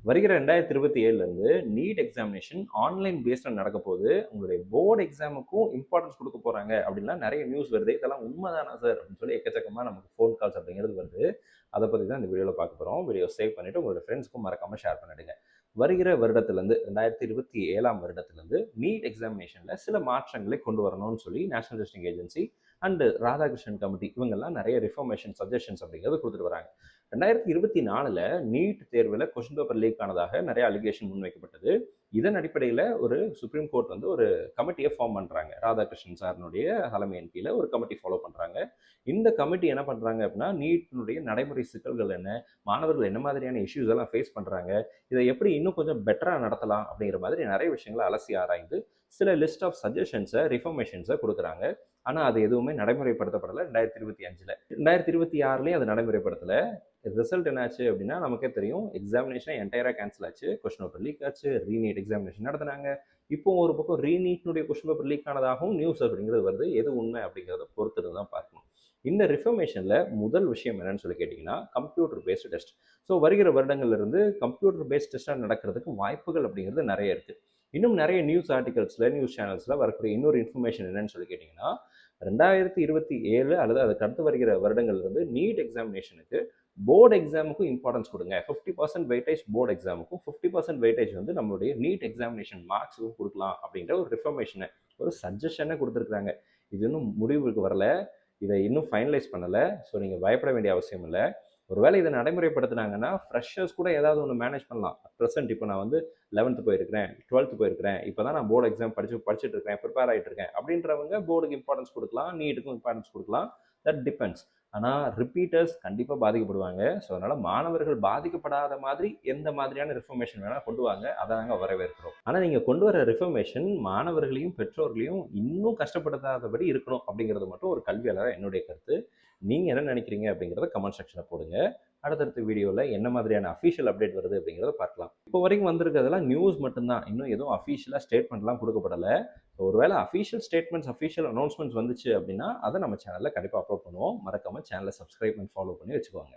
வருகிற 2027லேருந்து NEET examination online பேஸ்டில் நடக்க போகுது. உங்களுடைய போர்டு எக்ஸாமுக்கும் இம்பார்ட்டன்ஸ் கொடுக்க போகிறாங்க அப்படின்லாம் நிறைய நியூஸ் வருது. இதெல்லாம் உண்மைதானா சார் அப்படின்னு சொல்லி எக்கச்சக்கமாக நமக்கு ஃபோன் கால்ஸ் அப்படிங்கிறது வருது. அதை பற்றி தான் இந்த வீடியோவில் பார்க்க போகிறோம். வீடியோ சேவ் பண்ணிவிட்டு உங்களோட ஃப்ரெண்ட்ஸ்க்கும் மறக்காமல் ஷேர் பண்ணிடுங்க. வருகிற வருடத்துலேருந்து 2027ஆம் வருடத்துலேருந்து நீட் எக்ஸாமினேஷனில் சில மாற்றங்களை கொண்டு வரணும்னு சொல்லி national testing agency and Radhakrishnan committee இவங்கெல்லாம் நிறைய ரிஃபர்மேஷன் சஜஷன்ஸ் அப்படிங்கிறது கொடுத்துட்டு வராங்க. 2024 நீட் தேர்வில் கொஸ்டின் பேப்பர் லீக் ஆனதாக நிறைய அலிகேஷன் முன்வைக்கப்பட்டது. இதன் அடிப்படையில் ஒரு சுப்ரீம் கோர்ட் வந்து ஒரு கமிட்டியை ஃபார்ம் பண்ணுறாங்க. ராதாகிருஷ்ணன் சாரினுடைய தலைமையின் கீழே ஒரு கமிட்டி ஃபாலோ பண்ணுறாங்க. இந்த கமிட்டி என்ன பண்ணுறாங்க அப்படின்னா, நீட்டினுடைய நடைமுறை சிக்கல்கள் என்ன, மாணவர்கள் என்ன மாதிரியான இஷ்யூஸ் எல்லாம் ஃபேஸ் பண்ணுறாங்க, இதை எப்படி இன்னும் கொஞ்சம் பெட்டராக நடத்தலாம் அப்படிங்கிற மாதிரி நிறைய விஷயங்களை அலசி ஆராய்ந்து சில லிஸ்ட் ஆஃப் சஜஷன்ஸை ரிஃபர்மேஷன்ஸை கொடுக்குறாங்க. ஆனால் அது எதுவுமே நடைமுறைப்படுத்தப்படலை 2025. 2026 அது நடைமுறைப்படுத்தலை. ரிசல்ட் என்னாச்சு அப்படின்னா நமக்கே தெரியும். எக்ஸாமினேஷனை என்டையராக கேன்சல் ஆச்சு, கொஸ்டின் பேப்பர் லீக் ஆச்சு, ரீநீட் எக்ஸாமினேஷன் நடத்தினாங்க. இப்போ ஒரு பக்கம் ரீநீட்னுடைய கொஸ்டின் பேப்பர் லீக் ஆனதாகவும் நியூஸ் அப்படிங்கிறது வருது. எது உண்மை அப்படிங்கிறத பொறுத்து தான் பார்க்கணும். இந்த ரிஃபர்மேஷனில் முதல் விஷயம் என்னன்னு சொல்லி கேட்டிங்கன்னா, கம்ப்யூட்டர் பேஸ்டு டெஸ்ட். ஸோ வருகிற வருடங்கள்லேருந்து கம்ப்யூட்டர் பேஸ்ட் டெஸ்ட்டாக நடக்கிறதுக்கு வாய்ப்புகள் அப்படிங்கிறது நிறைய இருக்குது. இன்னும் நிறைய நியூஸ் ஆர்டிகல்ஸில், நியூஸ் சேனல்ஸில் வரக்கூடிய இன்னொரு இன்ஃபர்மேஷன் என்னன்னு சொல்லி கேட்டிங்கன்னா, 2027 அல்லது அதுக்கு அடுத்து வருகிற வருடங்கள்லேருந்து நீட் எக்ஸாமினேஷனுக்கு போர்டு எக்ஸாமுக்கும் இம்பார்ட்டன்ஸ் கொடுங்க. 50% வெயிட்டேஜ் போர்டு எக்ஸாமுக்கும், 50% வெயிட்டேஜ் வந்து நம்மளுடைய நீட் எக்ஸாமினேஷன் மார்க்ஸுக்கும் கொடுக்கலாம் அப்படின்ற ஒரு ரிஃபர்மேஷனை, ஒரு சஜஷனை கொடுத்துருக்குறாங்க. இது இன்னும் முடிவுக்கு வரல, இதை இன்னும் ஃபைனலைஸ் பண்ணலை. ஸோ நீங்கள் பயப்பட வேண்டிய அவசியம் இல்லை. ஒருவேளை இதை நடைமுறைப்படுத்தினாங்கன்னா ஃப்ரெஷர்ஸ் கூட ஏதாவது ஒன்று மேனேஜ் பண்ணலாம். ப்ரெசென்ட் இப்போ நான் வந்து 11th போயிருக்கிறேன், 12th போயிருக்கிறேன், இப்போ தான் நான் போர்டு எக்ஸாம் படிச்சுட்டு இருக்கேன், ப்ரிப்பேர் ஆகிட்டு இருக்கேன் அப்படின்றவங்க போர்டுக்கு இம்பார்ட்டன்ஸ் கொடுக்கலாம், நீட்டுக்கும் இம்பார்ட்டன்ஸ் கொடுக்கலாம். That depends. ஆனால் ரிப்பீட்டர்ஸ் கண்டிப்பாக பாதிக்கப்படுவாங்க. ஸோ அதனால் மாணவர்கள் பாதிக்கப்படாத மாதிரி எந்த மாதிரியான ரிஃபர்மேஷன் வேணால் கொண்டு வாங்க, அதை நாங்கள் வரவேற்கிறோம். ஆனால் நீங்கள் கொண்டு வர ரிஃபர்மேஷன் மாணவர்களையும் பெற்றோர்களையும் இன்னும் கஷ்டப்படுத்தாதபடி இருக்கணும் அப்படிங்கிறது மட்டும் ஒரு கல்வியாளராக என்னுடைய கருத்து. நீங்கள் என்ன நினைக்கிறீங்க அப்படிங்கிறத கமெண்ட் செக்ஷனில் போடுங்க. அடுத்தடுத்த வீடியோவில் என்ன மாதிரியான அஃபீஷியல் அப்டேட் வருது அப்படிங்கிறத பார்க்கலாம். இப்போ வரைக்கும் வந்திருக்கிறதெல்லாம் நியூஸ் மட்டும்தான். இன்னும் எதுவும் அஃபீஷியலாக ஸ்டேட்மெண்ட்லாம் கொடுக்கப்படலை. ஒருவேளை அஃபீஷியல் ஸ்டேட்மெண்ட்ஸ், அஃபீஷியல் அனௌன்ஸ்மெண்ட்ஸ் வந்துச்சு அப்படின்னா அதை நம்ம சேனலில் கண்டிப்பாக அப்லோட் பண்ணுவோம். மறக்காமல் சேனலை சப்ஸ்கிரைப் பண்ணி ஃபாலோ பண்ணி வச்சுக்கோங்க.